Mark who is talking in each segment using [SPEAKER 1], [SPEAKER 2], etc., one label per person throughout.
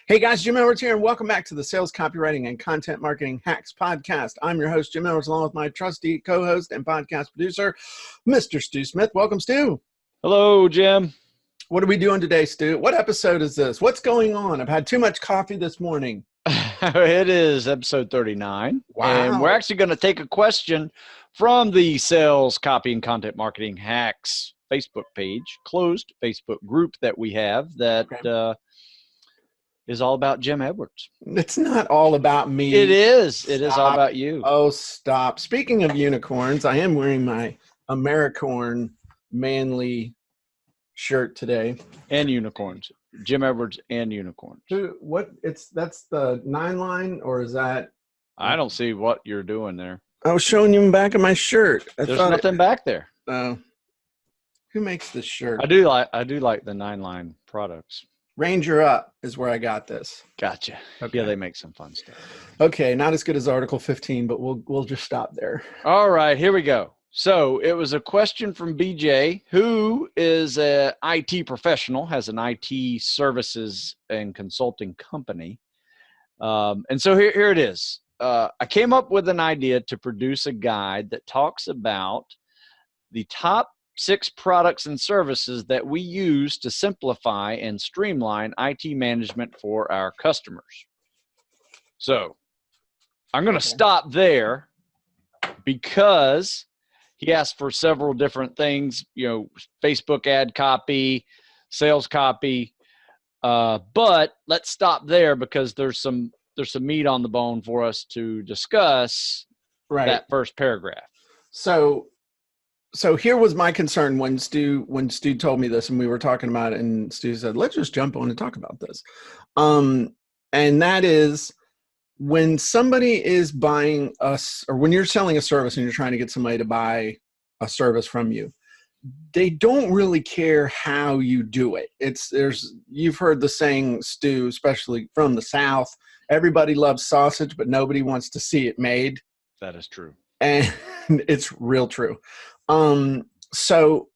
[SPEAKER 1] Hey guys, Jim Edwards here, and welcome back to the Sales Copywriting and Content Marketing Hacks podcast. I'm your host, Jim Edwards, along with my trusty co-host and podcast producer, Mr. Stu Smith. Welcome, Stu.
[SPEAKER 2] Hello, Jim.
[SPEAKER 1] What are we doing today, Stu? What episode is this? What's going on? I've had too much coffee this morning.
[SPEAKER 2] It is episode 39.
[SPEAKER 1] Wow.
[SPEAKER 2] And we're actually going to take a question from the Sales Copy and Content Marketing Hacks Facebook page, closed Facebook group that we have that is all about Jim Edwards.
[SPEAKER 1] It's not all about me.
[SPEAKER 2] It is.
[SPEAKER 1] Stop.
[SPEAKER 2] It is all about you.
[SPEAKER 1] Oh, stop. Speaking of unicorns, I am wearing my Americorn manly shirt today.
[SPEAKER 2] And unicorns. Jim Edwards and unicorns.
[SPEAKER 1] That's the 9 line, or is that?
[SPEAKER 2] I don't see what you're doing there.
[SPEAKER 1] I was showing you the back of my shirt.
[SPEAKER 2] There's nothing back there.
[SPEAKER 1] Who makes this shirt?
[SPEAKER 2] I do like the 9 line products.
[SPEAKER 1] Ranger Up is where I got this.
[SPEAKER 2] Gotcha.
[SPEAKER 1] Okay.
[SPEAKER 2] Yeah, they make some fun stuff.
[SPEAKER 1] Okay, not as good as Article 15, but we'll just stop there.
[SPEAKER 2] All right, here we go. So it was a question from BJ, who is an IT professional, has an IT services and consulting company. And so here it is. I came up with an idea to produce a guide that talks about the top 6 products and services that we use to simplify and streamline IT management for our customers. So I'm going to stop there because he asked for several different things, Facebook ad copy, sales copy. But let's stop there because there's some meat on the bone for us to discuss that first paragraph.
[SPEAKER 1] So here was my concern when Stu told me this and we were talking about it, and Stu said, let's just jump on and talk about this. And that is, when somebody is buying us, or when you're selling a service and you're trying to get somebody to buy a service from you, they don't really care how you do it. You've heard the saying, Stu, especially from the South, everybody loves sausage, but nobody wants to see it made.
[SPEAKER 2] That is true.
[SPEAKER 1] And it's real true. So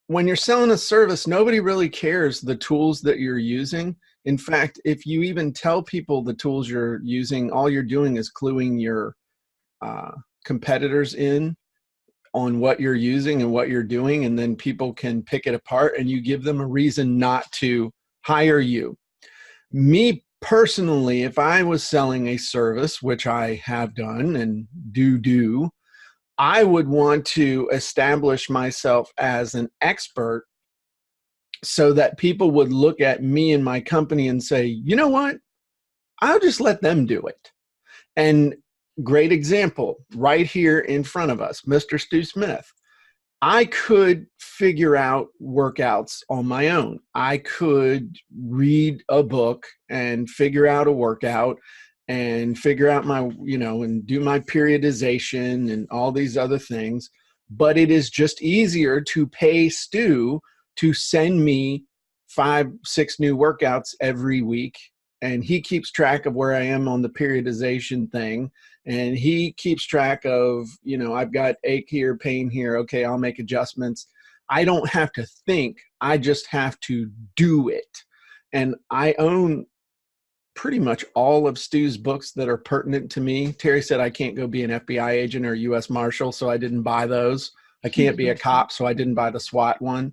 [SPEAKER 1] when you're selling a service, nobody really cares the tools that you're using. In fact, if you even tell people the tools you're using, all you're doing is cluing your competitors in on what you're using and what you're doing, and then people can pick it apart and you give them a reason not to hire you. Me personally, if I was selling a service, which I have done and do, I would want to establish myself as an expert so that people would look at me and my company and say, you know what? I'll just let them do it. And great example right here in front of us, Mr. Stu Smith. I could figure out workouts on my own. I could read a book and figure out a workout and figure out and do my periodization and all these other things. But it is just easier to pay Stu to send me 5-6 new workouts every week. And he keeps track of where I am on the periodization thing. And he keeps track of, I've got ache here, pain here. Okay, I'll make adjustments. I don't have to think. I just have to do it. And I own pretty much all of Stu's books that are pertinent to me. Terry said I can't go be an FBI agent or a U.S. Marshal, so I didn't buy those. I can't be a cop, so I didn't buy the SWAT one.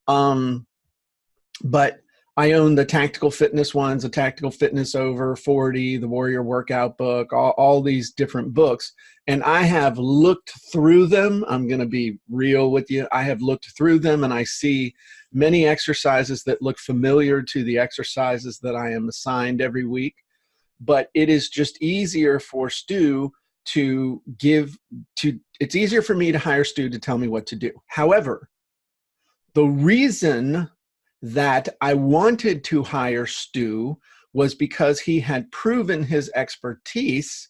[SPEAKER 1] But I own the Tactical Fitness ones, the Tactical Fitness Over 40, the Warrior Workout book, all these different books. And I have looked through them. I'm going to be real with you. I have looked through them and I see many exercises that look familiar to the exercises that I am assigned every week. But it is just easier for Stu it's easier for me to hire Stu to tell me what to do. However, the reason that I wanted to hire Stu was because he had proven his expertise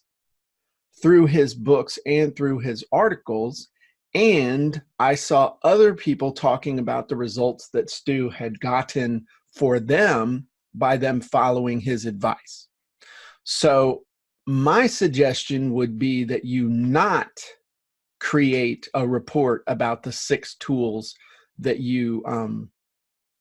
[SPEAKER 1] through his books and through his articles. And I saw other people talking about the results that Stu had gotten for them by them following his advice. So my suggestion would be that you not create a report about the 6 tools that you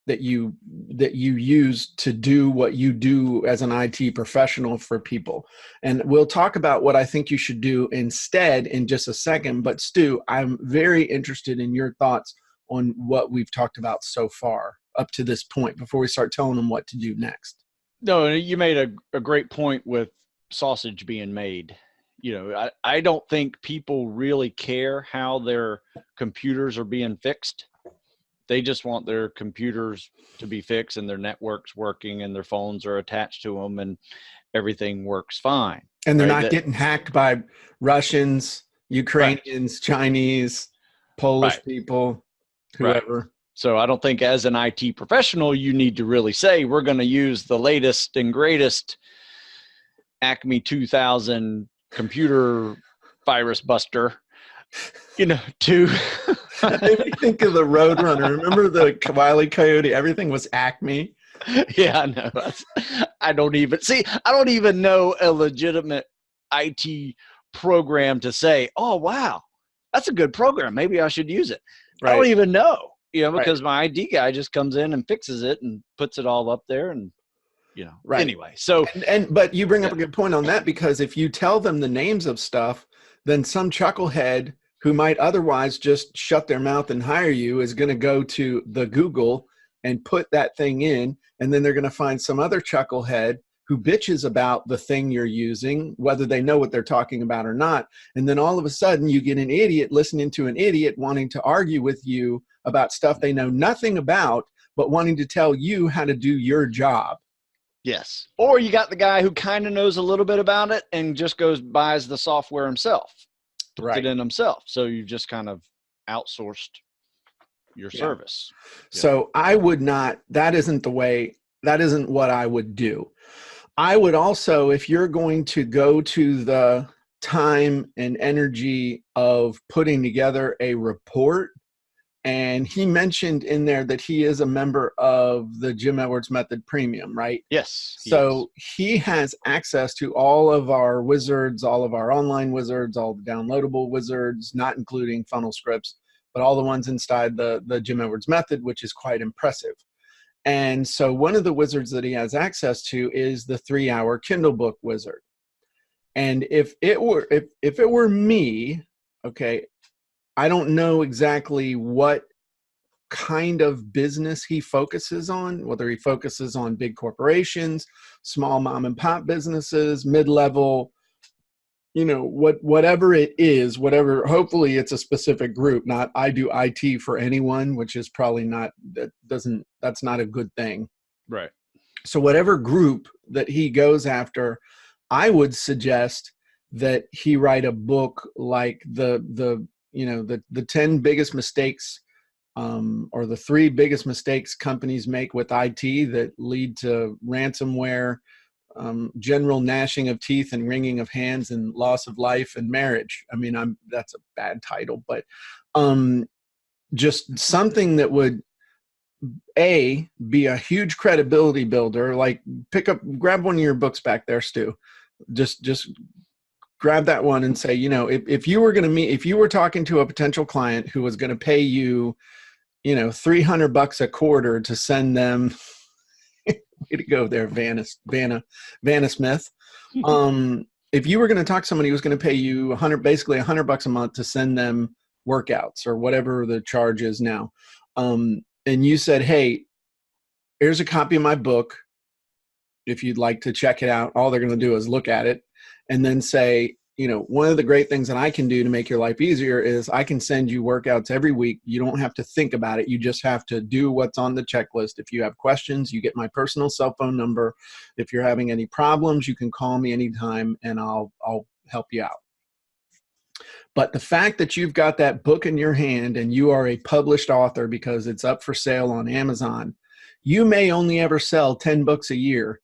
[SPEAKER 1] that you use to do what you do as an IT professional for people. And we'll talk about what I think you should do instead in just a second. But Stu, I'm very interested in your thoughts on what we've talked about so far up to this point before we start telling them what to do next.
[SPEAKER 2] No, you made a great point with sausage being made. You know, I don't think people really care how their computers are being fixed. They just want their computers to be fixed and their networks working and their phones are attached to them and everything works fine.
[SPEAKER 1] And they're
[SPEAKER 2] Right?
[SPEAKER 1] not getting hacked by Russians,
[SPEAKER 2] Right.
[SPEAKER 1] Ukrainians, Chinese, Polish
[SPEAKER 2] Right.
[SPEAKER 1] people,
[SPEAKER 2] Right.
[SPEAKER 1] whoever.
[SPEAKER 2] So I don't think as an IT professional, you need to really say, we're going to use the latest and greatest Acme 2000 computer virus buster, you know, to.
[SPEAKER 1] That made me think of the Roadrunner. Remember the Wile E. Coyote? Everything was Acme.
[SPEAKER 2] Yeah, no, I don't even know a legitimate IT program to say, oh, wow, that's a good program. Maybe I should use it. I don't
[SPEAKER 1] Right.
[SPEAKER 2] even know, you know,
[SPEAKER 1] Right.
[SPEAKER 2] because my IT guy just comes in and fixes it and puts it all up there and, you know,
[SPEAKER 1] Right.
[SPEAKER 2] anyway. So,
[SPEAKER 1] but you bring up
[SPEAKER 2] yeah.
[SPEAKER 1] a good point on that, because if you tell them the names of stuff, then some chucklehead who might otherwise just shut their mouth and hire you is going to go to the Google and put that thing in, and then they're going to find some other chucklehead who bitches about the thing you're using, whether they know what they're talking about or not. And then all of a sudden you get an idiot listening to an idiot wanting to argue with you about stuff they know nothing about, but wanting to tell you how to do your job.
[SPEAKER 2] Yes. Or you got the guy who kind of knows a little bit about it and just buys the software himself, puts it in himself. So you just kind of outsourced your service.
[SPEAKER 1] So I would not, that isn't what I would do. I would also, if you're going to go to the time and energy of putting together a report, and he mentioned in there that he is a member of the Jim Edwards Method Premium, right?
[SPEAKER 2] Yes.
[SPEAKER 1] So he has access to all of our wizards, all of our online wizards, all the downloadable wizards, not including funnel scripts, but all the ones inside the Jim Edwards Method, which is quite impressive. And so one of the wizards that he has access to is the 3-hour Kindle book wizard. And if it were me, okay, I don't know exactly what kind of business he focuses on, whether he focuses on big corporations, small mom and pop businesses, mid-level, you know, whatever it is, hopefully it's a specific group, not I do IT for anyone, which is probably not, that's not a good thing.
[SPEAKER 2] Right.
[SPEAKER 1] So whatever group that he goes after, I would suggest that he write a book like the 10 biggest mistakes, or the 3 biggest mistakes companies make with IT that lead to ransomware, general gnashing of teeth and wringing of hands and loss of life and marriage. I mean, that's a bad title, but just something that would be a huge credibility builder. Like grab one of your books back there, Stu. Just grab that one and say, you know, if you were talking to a potential client who was going to pay you, you know, $300 a quarter to send them, way to go there, Vanna Smith. If you were going to talk to somebody who was going to pay you basically $100 a month to send them workouts or whatever the charge is now, and you said, hey, here's a copy of my book. If you'd like to check it out, all they're going to do is look at it and then say, you know, one of the great things that I can do to make your life easier is I can send you workouts every week. You don't have to think about it. You just have to do what's on the checklist. If you have questions, you get my personal cell phone number. If you're having any problems, you can call me anytime and I'll help you out. But the fact that you've got that book in your hand and you are a published author because it's up for sale on Amazon, you may only ever sell 10 books a year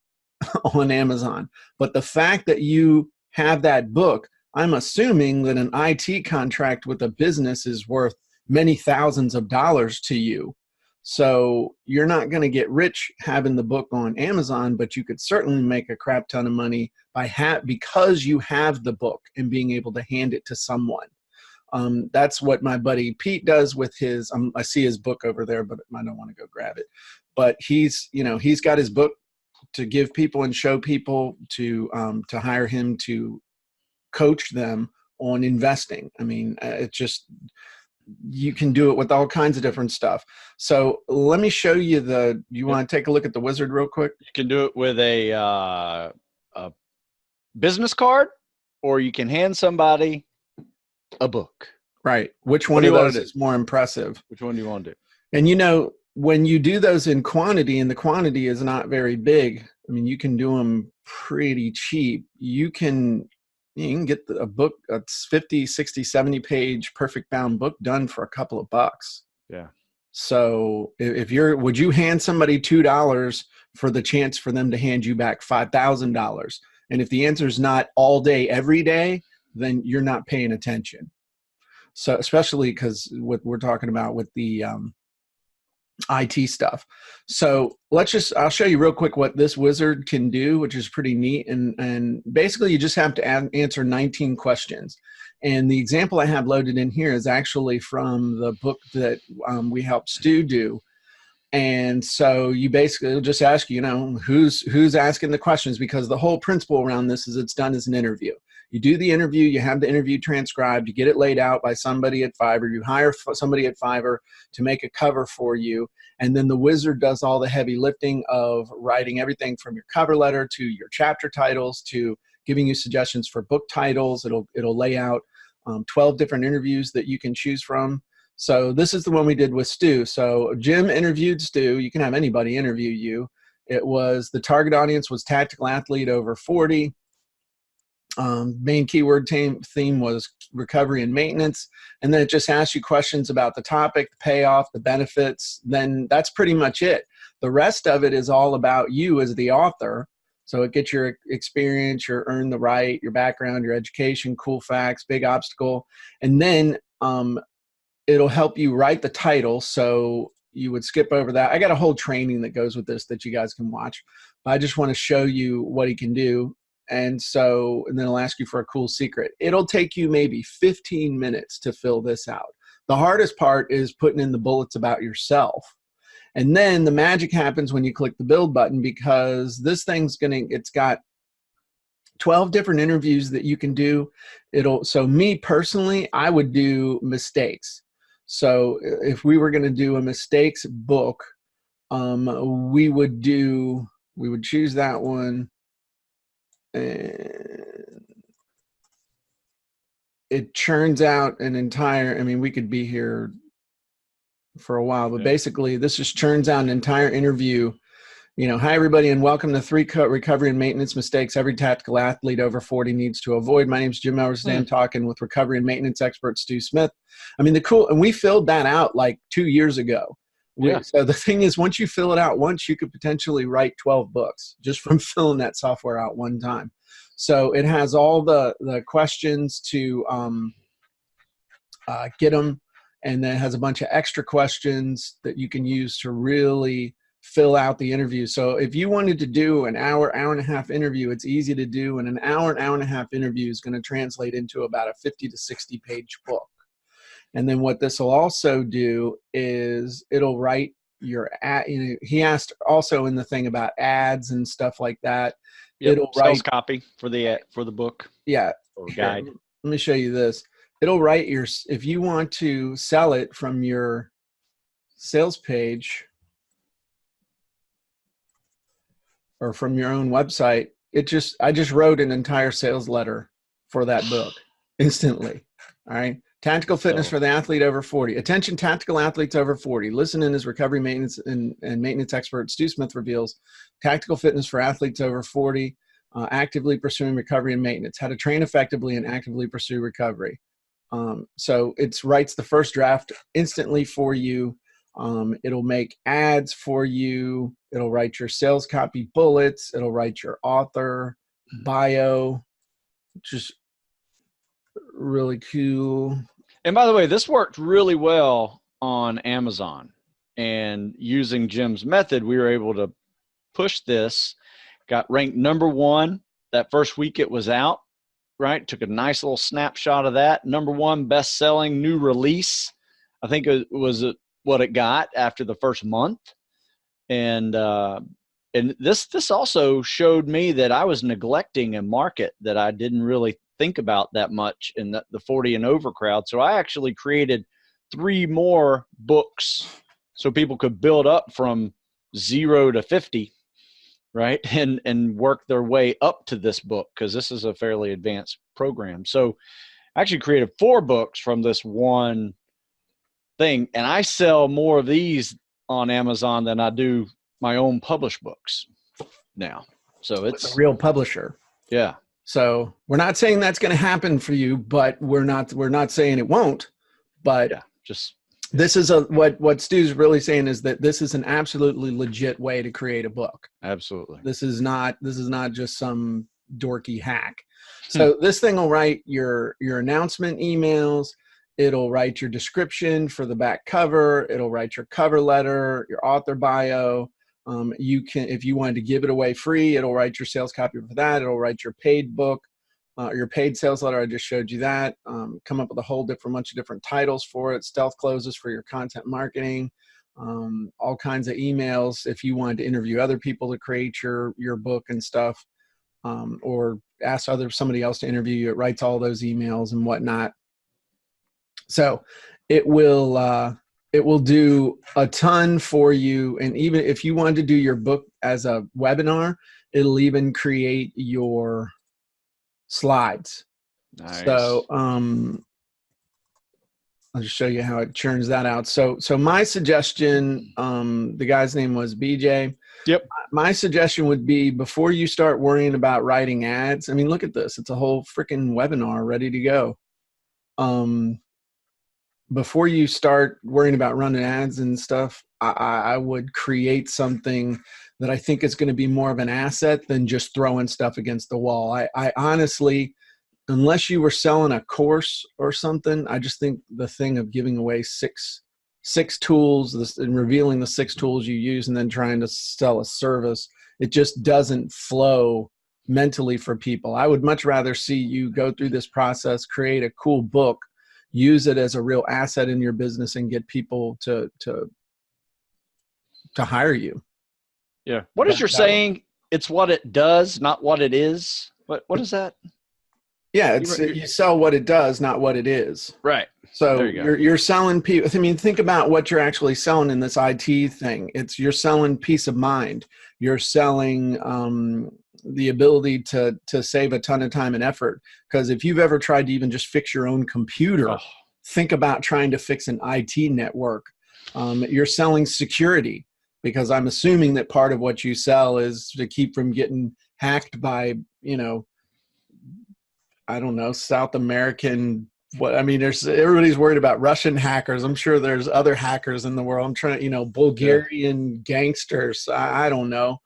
[SPEAKER 1] on Amazon. But the fact that you have that book, I'm assuming that an IT contract with a business is worth many thousands of dollars to you. So you're not going to get rich having the book on Amazon, but you could certainly make a crap ton of money because you have the book and being able to hand it to someone. That's what my buddy Pete does with his, I see his book over there, but I don't want to go grab it. But he's got his book to give people and show people to hire him to coach them on investing. I mean, it's just, you can do it with all kinds of different stuff. So let me show you you want to take a look at the wizard real quick?
[SPEAKER 2] You can do it with a business card, or you can hand somebody a book.
[SPEAKER 1] Right. Which one of those is more impressive?
[SPEAKER 2] Which one do you want to do?
[SPEAKER 1] And when you do those in quantity, and the quantity is not very big, I mean, you can do them pretty cheap. You can get a book, a 50, 60, 70 page perfect bound book done for a couple of bucks.
[SPEAKER 2] Yeah.
[SPEAKER 1] So would you hand somebody $2 for the chance for them to hand you back $5,000? And if the answer is not all day, every day, then you're not paying attention. So especially because what we're talking about with the IT stuff. So I'll show you real quick what this wizard can do, which is pretty neat. And basically you just have to answer 19 questions. And the example I have loaded in here is actually from the book that we helped Stu do. And so you basically, it'll just ask you, who's asking the questions, because the whole principle around this is it's done as an interview. You do the interview, you have the interview transcribed, you get it laid out by somebody at Fiverr, you hire somebody at Fiverr to make a cover for you, and then the wizard does all the heavy lifting of writing everything from your cover letter to your chapter titles to giving you suggestions for book titles. It'll lay out 12 different interviews that you can choose from. So this is the one we did with Stu. So Jim interviewed Stu. You can have anybody interview you. The target audience was tactical athlete over 40. Main keyword theme was recovery and maintenance. And then it just asks you questions about the topic, the payoff, the benefits. Then that's pretty much it. The rest of it is all about you as the author. So it gets your experience, your earn the right, your background, your education, cool facts, big obstacle. And then it'll help you write the title. So you would skip over that. I got a whole training that goes with this that you guys can watch. I just want to show you what he can do. And then I'll ask you for a cool secret. It'll take you maybe 15 minutes to fill this out. The hardest part is putting in the bullets about yourself. And then the magic happens when you click the build button, because this thing's it's got 12 different interviews that you can do. So me personally, I would do mistakes. So if we were going to do a mistakes book, we would choose that one. And it churns out an entire, we could be here for a while, but basically this just churns out an entire interview. Hi everybody and welcome to 3 recovery and maintenance mistakes every tactical athlete over 40 needs to avoid. My name is Jim Elvers. Today I'm talking with recovery and maintenance expert Stu Smith. And we filled that out like 2 years ago. So the thing is, once you fill it out once, you could potentially write 12 books just from filling that software out one time. So it has all the questions to get them, and then it has a bunch of extra questions that you can use to really fill out the interview. So if you wanted to do an hour and a half interview, it's easy to do, and an hour and a half interview is going to translate into about a 50 to 60 page book. And then what this will also do is it'll write your ad. He asked also in the thing about ads and stuff like that.
[SPEAKER 2] Yep.
[SPEAKER 1] It'll
[SPEAKER 2] sales
[SPEAKER 1] write
[SPEAKER 2] copy for the book.
[SPEAKER 1] Yeah.
[SPEAKER 2] Or guide.
[SPEAKER 1] Here, let me show you this. It'll write if you want to sell it from your sales page or from your own website, I just wrote an entire sales letter for that book instantly. All right. Tactical fitness for the athlete over 40. Attention, tactical athletes over 40. Listen in as recovery maintenance and maintenance expert Stu Smith reveals tactical fitness for athletes over 40, actively pursuing recovery and maintenance, how to train effectively and actively pursue recovery. So it writes the first draft instantly for you. It'll make ads for you. It'll write your sales copy bullets. It'll write your author bio, which is really cool.
[SPEAKER 2] And by the way, this worked really well on Amazon, and using Jim's method, we were able to push this, got ranked #1 that first week it was out. right? Took a nice little snapshot of that. Number one best-selling new release. I think it was what it got after the first month. And this also showed me that I was neglecting a market that I didn't really think about that much in the 40 and over crowd. So I actually created 3 more books so people could build up from 0 to 50, right? And work their way up to this book, because this is a fairly advanced program. So I actually created 4 books from this one thing, and I sell more of these on Amazon than I do my own published books now. So it's
[SPEAKER 1] a real publisher.
[SPEAKER 2] Yeah.
[SPEAKER 1] So we're not saying that's going to happen for you, but we're not saying it won't. But
[SPEAKER 2] yeah, just
[SPEAKER 1] this is what Stu's really saying is that this is an absolutely legit way to create a book.
[SPEAKER 2] Absolutely.
[SPEAKER 1] This is not just some dorky hack. So this thing will write your announcement emails. It'll write your description for the back cover. It'll write your cover letter, your author bio. You can, if you wanted to give it away free, it'll write your sales copy for that. It'll write your paid book, your paid sales letter. I just showed you that. Come up with a whole bunch of different titles for it. Stealth closes for your content marketing. All kinds of emails if you wanted to interview other people to create your book and stuff, or ask somebody else to interview you. It writes all those emails and whatnot. So it will do a ton for you. And even if you wanted to do your book as a webinar, it'll even create your slides.
[SPEAKER 2] Nice.
[SPEAKER 1] So I'll just show you how it churns that out. So my suggestion, the guy's name was BJ.
[SPEAKER 2] Yep.
[SPEAKER 1] My suggestion would be, before you start worrying about writing ads, I mean, look at this. It's a whole freaking webinar ready to go. Before you start worrying about running ads and stuff, I would create something that I think is going to be more of an asset than just throwing stuff against the wall. I honestly, unless you were selling a course or something, I just think the thing of giving away six tools and revealing the 6 tools you use and then trying to sell a service, it just doesn't flow mentally for people. I would much rather see you go through this process, create a cool book, use it as a real asset in your business, and get people to hire you.
[SPEAKER 2] Yeah. What is your saying? It's what it does, not what it is. What is that?
[SPEAKER 1] Yeah, you sell what it does, not what it is.
[SPEAKER 2] Right.
[SPEAKER 1] So you're selling people. I mean, think about what you're actually selling in this IT thing. You're selling peace of mind. You're selling the ability to save a ton of time and effort. Because if you've ever tried to even just fix your own computer, think about trying to fix an IT network. You're selling security, because I'm assuming that part of what you sell is to keep from getting hacked by, I don't know, South American. Everybody's worried about Russian hackers. I'm sure there's other hackers in the world. I'm trying, Bulgarian gangsters. I don't know.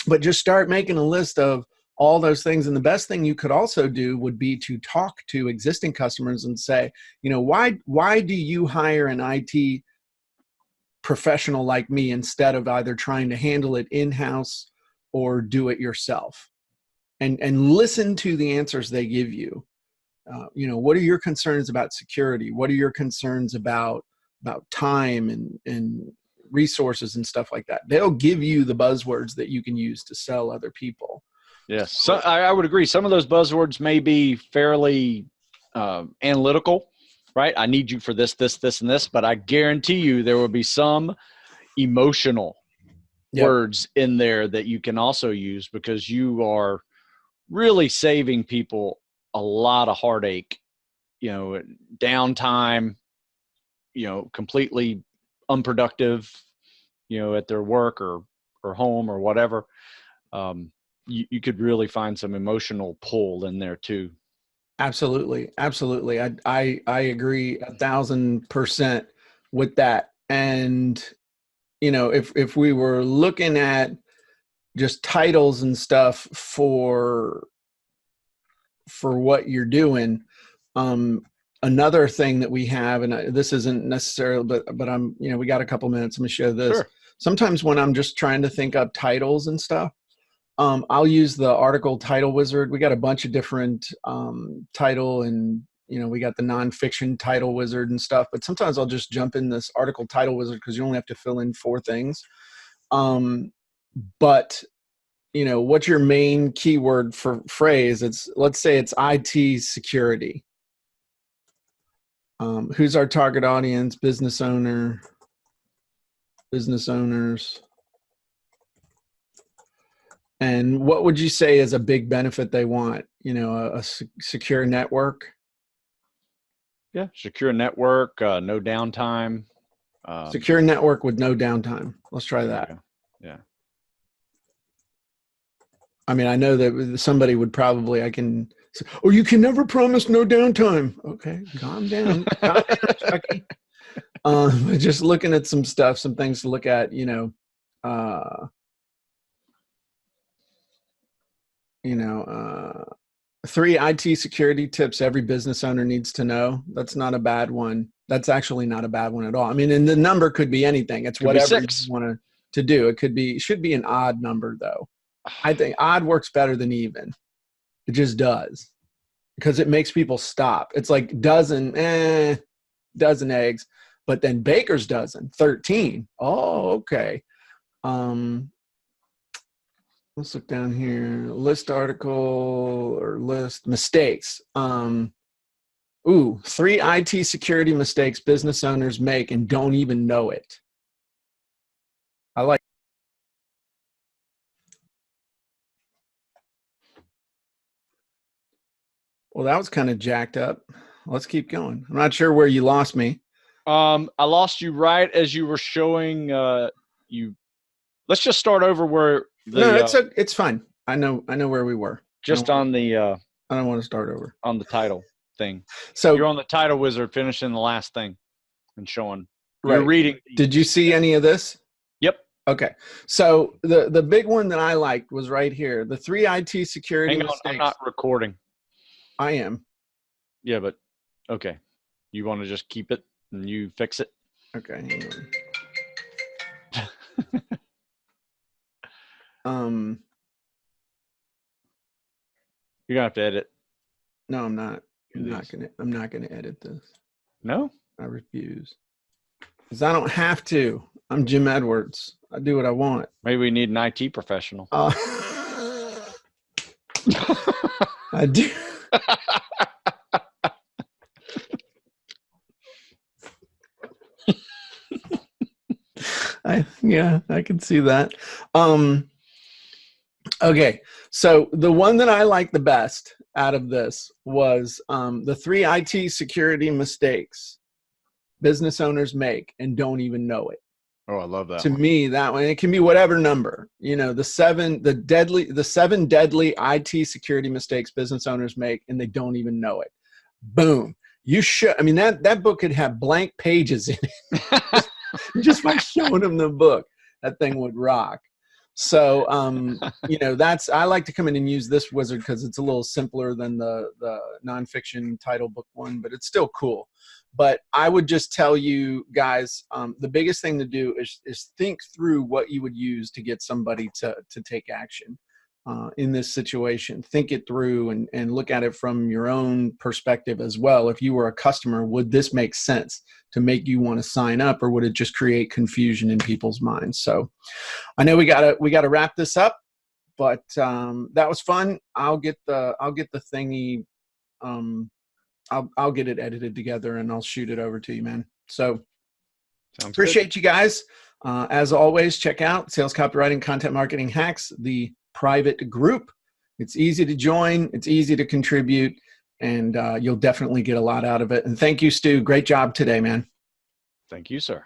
[SPEAKER 1] But just start making a list of all those things. And the best thing you could also do would be to talk to existing customers and say, why do you hire an IT professional like me instead of either trying to handle it in-house or do it yourself? And listen to the answers they give you. What are your concerns about security? What are your concerns about time and resources and stuff like that? They'll give you the buzzwords that you can use to sell other people.
[SPEAKER 2] Yes. So I would agree. Some of those buzzwords may be fairly analytical, right? I need you for this, this, this, and this, but I guarantee you there will be some emotional words in there that you can also use, because you are really saving people a lot of heartache, downtime, completely unproductive, at their work or home or whatever. You could really find some emotional pull in there too.
[SPEAKER 1] Absolutely. Absolutely. I agree 1,000% with that. And, if we were looking at just titles and stuff for what you're doing, another thing that we have, and this isn't necessarily, but I'm, we got a couple minutes. Let me show this.
[SPEAKER 2] Sure.
[SPEAKER 1] Sometimes when I'm just trying to think up titles and stuff, I'll use the article title wizard. We got a bunch of different title, and we got the nonfiction title wizard and stuff, but sometimes I'll just jump in this article title wizard because you only have to fill in 4 things. But what's your main keyword for phrase? Let's say it's IT security. Who's our target audience? Business owners. And what would you say is a big benefit they want? A secure network.
[SPEAKER 2] Yeah, secure network, no downtime.
[SPEAKER 1] Secure network with no downtime. Let's try that.
[SPEAKER 2] Yeah.
[SPEAKER 1] I mean, I know that somebody would probably, oh, you can never promise no downtime. Okay, calm down. Calm down, Chucky. Just looking at some stuff, some things to look at, 3 IT security tips every business owner needs to know. That's not a bad one. That's actually not a bad one at all. I mean, and the number could be anything. It's whatever you want to do. It should be an odd number though. I think odd works better than even. It just does, because it makes people stop. It's like dozen eggs, but then baker's dozen, 13. Oh, okay. Let's look down here. List article or list mistakes. 3 IT security mistakes business owners make and don't even know it. I like. Well, that was kind of jacked up. Let's keep going. I'm not sure where you lost me.
[SPEAKER 2] I lost you right as you were showing you. Let's just start over where
[SPEAKER 1] it's fine. I know where we were.
[SPEAKER 2] Just on the
[SPEAKER 1] I don't want to start over.
[SPEAKER 2] On the title thing.
[SPEAKER 1] So
[SPEAKER 2] you're on the title wizard, finishing the last thing and showing.
[SPEAKER 1] Right.
[SPEAKER 2] You're reading.
[SPEAKER 1] Did you see any of this?
[SPEAKER 2] Yep.
[SPEAKER 1] Okay. So the big one that I liked was right here. The 3 IT security mistakes.
[SPEAKER 2] I'm not recording.
[SPEAKER 1] I am.
[SPEAKER 2] Yeah, but okay. You want to just keep it and you fix it?
[SPEAKER 1] Okay. Hang on.
[SPEAKER 2] You're gonna have to edit.
[SPEAKER 1] No, I'm not. I'm not gonna edit this.
[SPEAKER 2] No?
[SPEAKER 1] I refuse. Because I don't have to. I'm Jim Edwards. I do what I want.
[SPEAKER 2] Maybe we need an IT professional.
[SPEAKER 1] I do. I can see that. Okay, so the one that I like the best out of this was the 3 IT security mistakes business owners make and don't even know it.
[SPEAKER 2] Oh, I love that.
[SPEAKER 1] To me, that one, it can be whatever number. The 7 deadly IT security mistakes business owners make and they don't even know it. Boom. You should. I mean, that book could have blank pages in it. Just by showing them the book, that thing would rock. So, I like to come in and use this wizard because it's a little simpler than the nonfiction title book one, but it's still cool. But I would just tell you guys, the biggest thing to do is think through what you would use to get somebody to take action in this situation. Think it through and look at it from your own perspective as well. If you were a customer, would this make sense to make you want to sign up, or would it just create confusion in people's minds? So I know we gotta wrap this up, but that was fun. I'll get the thingy. I'll get it edited together and I'll shoot it over to you, man. So appreciate you guys. As always, check out Sales Copywriting Content Marketing Hacks, the private group. It's easy to join. It's easy to contribute, and you'll definitely get a lot out of it. And thank you, Stu. Great job today, man.
[SPEAKER 2] Thank you, sir.